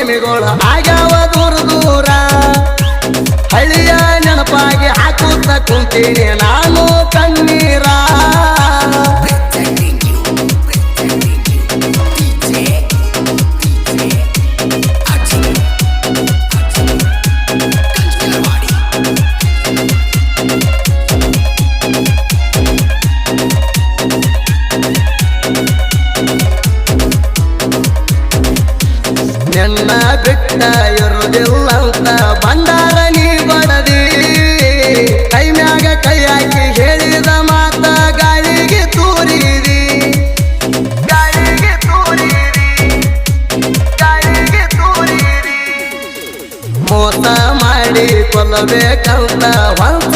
ಪ್ರೇಮಿಗಳು ಆಗ್ಯಾವ ದೂರ ದೂರ ಹಳ್ಳಿಯ ನೆನಪಾಗಿ ಹಾಕುತ್ತ ಕುಂತೀನಿ ನಾನು ಕಣ್ಣೀರ ನಿನ್ನ ಬಿಟ್ಟ ಇರುವುದಿಲ್ಲಂತ ಬಂದಾರ ನೀ ಬಡದಿ ಕೈ ಮ್ಯಾಗ ಕೈ ಹಾಕಿ ಹೇಳಿದ ಮಾತ ಗಾಳಿಗೆ ತೂರಿದಿ ಗಾಳಿಗೆ ತೂರಿದಿ ಗಾಳಿಗೆ ತೂರಿದಿ ಮೋಸ ಮಾಡಿ ಕೊಲ್ಲಬೇಕಂತ ಹೊಂದ